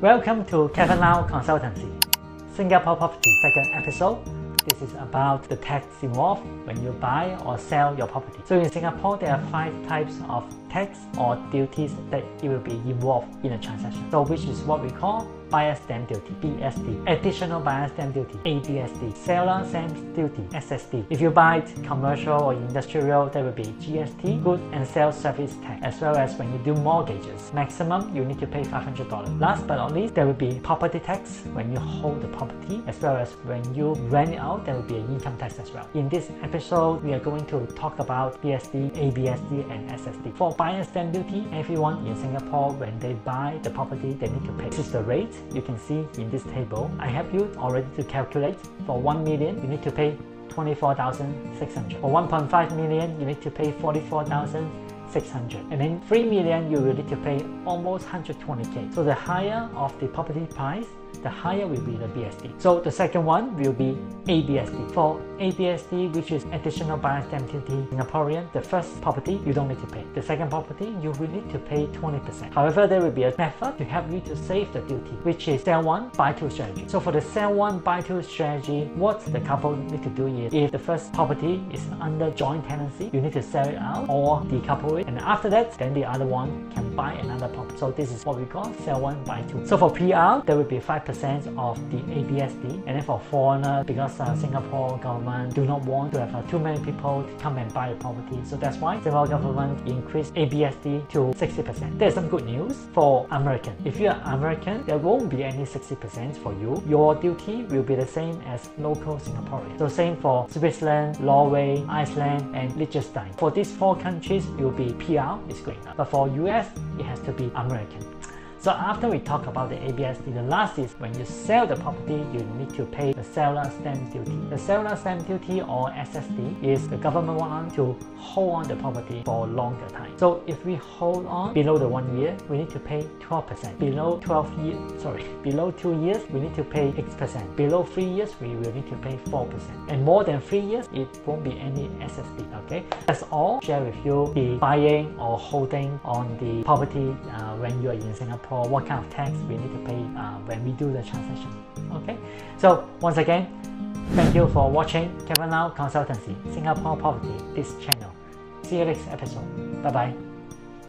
Welcome to Kevin Lau Consultancy, Singapore Property second episode. This is about the tax involved when you buy or sell your property. So in Singapore, there are 5 types of tax or duties that it will be involved in a transaction. So which is what we call Buyer's Stamp Duty, BSD, Additional Buyer's Stamp Duty, ABSD, Seller Stamp Duty, SSD. If you buy commercial or industrial, there will be GST, Good and Sales Service Tax, as well as when you do mortgages. Maximum, you need to pay $500. Last but not least, there will be property tax when you hold the property, as well as when you rent it out, there will be an income tax as well. In this episode, we are going to talk about BSD, ABSD, and SSD. For Buyer's Stamp Duty, everyone in Singapore, when they buy the property, they need to pay. This is the rate. You can see in this table. I have you already to calculate. For 1 million, you need to pay 24,600. For 1.5 million, you need to pay 44,600. And then 3 million, you will need to pay almost 120k. So the higher of the property price, the higher will be the BSD. So the second one will be ABSD. For ABSD, which is Additional Buyer's Stamp Duty Singaporean, the first property you don't need to pay. The second property you will need to pay 20%. However, there will be a method to help you to save the duty, which is sell one, buy two strategy. So for the sell one, buy two strategy, what the couple need to do is, if the first property is under joint tenancy, you need to sell it out or decouple it, and after that, then the other one can buy another property. So this is what we call sell one, buy two. So for PR, there will be 5% of the ABSD, and then for foreigner, because Singapore government do not want to have too many people to come and buy a property, so that's why Singapore government increased ABSD to 60%. There's some good news for American. If you are American, there won't be any 60% for you. Your duty will be the same as local Singaporean. So same for Switzerland, Norway, Iceland, and Liechtenstein. For these 4 countries, it will be PR is going up, but for US, it has to be American. So after we talk about the ABSD, the last is when you sell the property, you need to pay the Seller Stamp Duty. The Seller Stamp Duty, or SSD, is the government want to hold on the property for a longer time. So if we hold on below the 1 year, we need to pay 12%. Below 2 years, we need to pay 8%. Below 3 years, we will need to pay 4%. And more than 3 years, it won't be any SSD. Okay, that's all. Share with you the buying or holding on the property when you are in Singapore. What kind of tax we need to pay when we do the transaction. Okay, so once again, thank you for watching Kevin Lau Consultancy, Singapore Property, this channel. See you next episode. Bye bye.